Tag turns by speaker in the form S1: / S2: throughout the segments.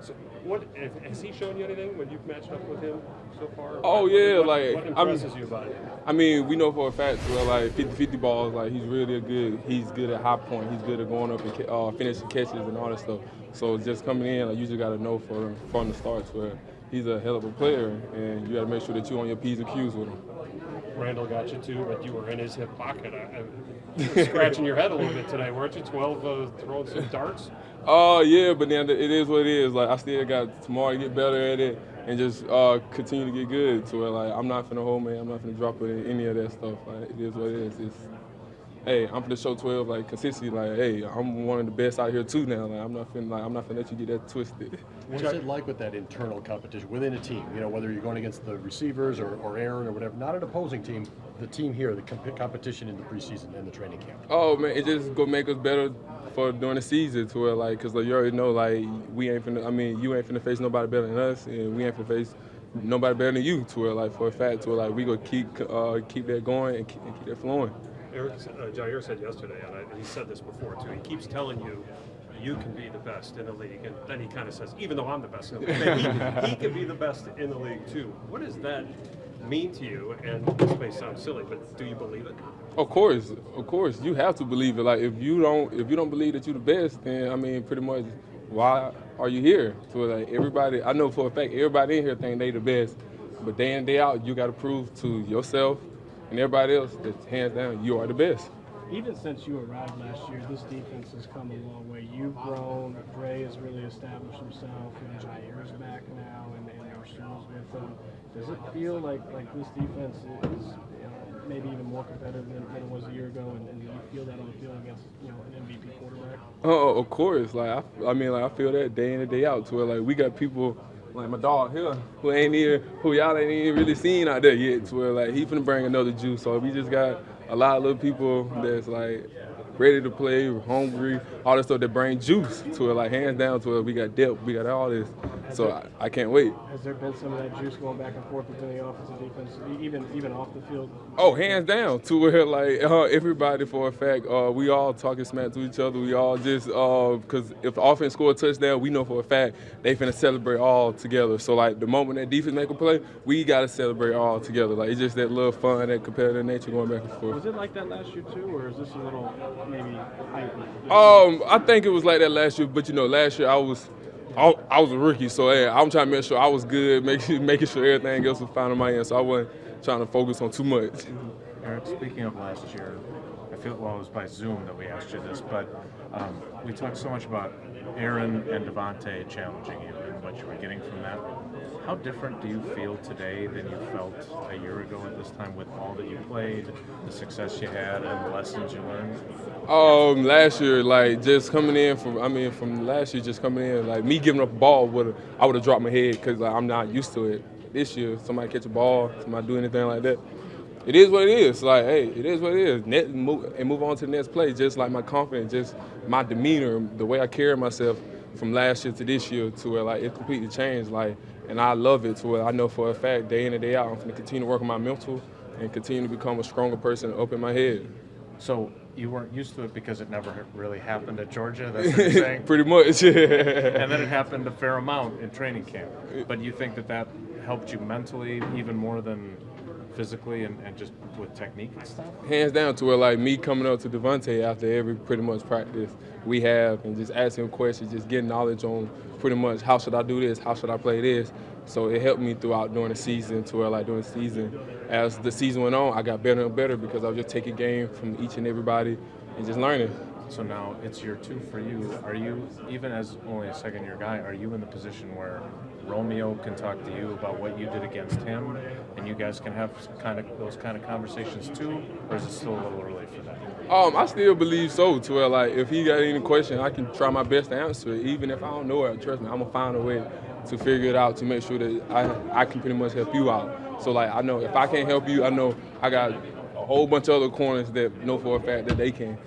S1: So, has he shown you anything when you've matched up with him so far?
S2: Oh yeah, like
S1: What impresses you about him?
S2: I mean, we know for a fact where like 50-50 balls, like he's really good. He's good at high point. He's good at going up and finishing catches and all that stuff. So just coming in, like you just got to know from the starts where he's a hell of a player, and you got to make sure that you're on your P's and Q's with him.
S1: Randall got you too, but you were in his hip pocket. You were scratching your head a little bit today, weren't you? 12 throwing some darts.
S2: Oh yeah, but then it is what it is. Like I still got tomorrow to get better at it and just continue to get good. To where like I'm not finna hold man, I'm not finna drop it in any of that stuff. Like it is what it is. It's hey, I'm finna show 12 like consistency. Like hey, I'm one of the best out here too now. Like I'm not finna let you get that twisted.
S3: What is it like with that internal competition within a team? You know, whether you're going against the receivers or Aaron or whatever, not an opposing team, the team here, the competition in the preseason and the training camp.
S2: Oh man, it just gonna make us better for during the season to where like, cause like, you already know like we ain't finna. I mean, you ain't finna face nobody better than us, and we ain't finna face nobody better than you. To where like for a fact, to where like we gonna keep that going and keep that flowing.
S1: Jair said yesterday, and he said this before too. He keeps telling you, you can be the best in the league, and then he kind of says, even though I'm the best in the league, he can be the best in the league too. What does that mean to you? And this may sound silly, but do you believe it?
S2: Of course, you have to believe it. Like if you don't believe that you're the best, then I mean, pretty much, why are you here? So like everybody, I know for a fact, everybody in here think they the best, but day in day out, you got to prove to yourself and everybody else that hands down you are the best.
S4: Even since you arrived last year, this defense has come a long way. You've grown. Dre has really established himself. And Jair's back now, and Arsenal's with him. Does it feel like this defense is maybe even more competitive than it was a year ago? And you feel that on the field against an MVP quarterback?
S2: Oh, of course. Like I mean, like I feel that day in and day out. To where like we got people like my dog here who y'all ain't even really seen out there yet. To where like he finna bring another juice. So we just got a lot of little people that's like ready to play, hungry, all that stuff that bring juice to it. Like hands down to it, we got depth, we got all this. So I can't wait.
S4: Has there been some of that juice going back and forth between the offense and defense, even off the field?
S2: Oh, hands down to where like everybody for a fact, we all talking smack to each other. We all just because if the offense score a touchdown, we know for a fact they finna celebrate all together. So like the moment that defense make a play, we gotta celebrate all together. Like it's just that little fun, that competitive nature going back and forth.
S4: Was it like that last year too, or is this a little maybe hype?
S2: I think it was like that last year, but last year I was a rookie, so hey, I'm trying to make sure I was good, making sure everything else was fine on my end. So I wasn't trying to focus on too much.
S5: Eric, speaking of last year, I feel well it was by Zoom that we asked you this, but we talked so much about Aaron and Devontae challenging you and what you were getting from that. How different do you feel today than you felt a year ago at this time with all that you played, the success you had, and the lessons you learned?
S2: Last year, like just coming in from last year, just coming in, like me giving up a ball I would have dropped my head because like, I'm not used to it. This year, somebody catch a ball, somebody do anything like that. It is what it is. Like, hey, it is what it is. Move on to the next play. Just like my confidence, just my demeanor, the way I carry myself from last year to this year, to where like it completely changed. Like, and I love it. To where I know for a fact, day in and day out, I'm going to continue to work on my mental and continue to become a stronger person up in my head.
S5: So you weren't used to it because it never really happened at Georgia. That's what you're saying.
S2: Pretty much. Yeah.
S5: And then it happened a fair amount in training camp. But you think that helped you mentally even more than physically and just with technique and stuff?
S2: Hands down to where like me coming up to Devontae after every pretty much practice we have and just asking him questions, just getting knowledge on pretty much how should I do this, how should I play this. So it helped me throughout during the season to where like during the season, as the season went on, I got better and better because I was just taking game from each and everybody and just learning.
S5: So now it's year 2 for you. Are you, even as only a second-year guy, are you in the position where Romeo can talk to you about what you did against him, and you guys can have those kind of conversations too, or is it still a little early for that?
S2: I still believe so. To where like if he got any question, I can try my best to answer it. Even if I don't know it, trust me, I'm gonna find a way to figure it out to make sure that I can pretty much help you out. So like I know if I can't help you, I know I got a whole bunch of other corners that know for a fact that they can.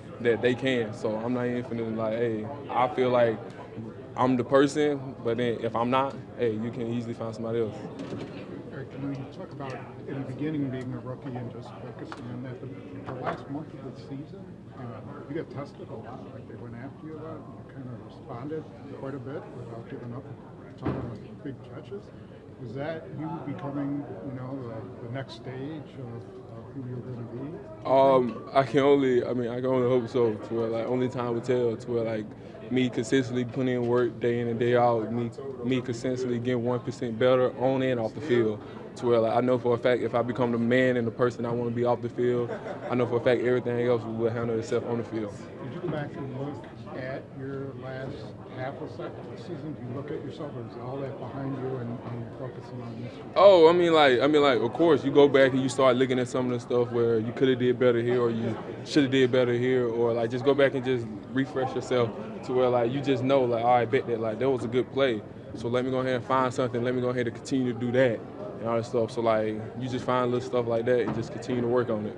S2: So I'm not even finna like, hey, I feel like I'm the person, but then if I'm not, hey, you can easily find somebody else.
S6: Eric, you talk about in the beginning being a rookie and just focusing on that, but the last month of the season, you got tested a lot. Like they went after you a lot, and you kind of responded quite a bit without giving up. consecutive catches. Is that you becoming, you know, the next stage of who you're going to be?
S2: I can only hope so. To where like only time will tell. To where like me consistently putting in work day in and day out, me consistently getting 1% better on and off the field. To where like I know for a fact if I become the man and the person I want to be off the field, I know for a fact everything else will handle itself on the field.
S6: Did you go back and look at your last half of the season? Do you look at yourself, or is all that behind you and you're focusing on this?
S2: Oh, I mean, like, of course, you go back and you start looking at some of the stuff where you could have did better here, or you should have did better here, or like just go back and just refresh yourself to where like you just know, like, all right, bet that like that was a good play. So let me go ahead and find something. Let me go ahead and continue to do that and all that stuff. So like you just find little stuff like that and just continue to work on it.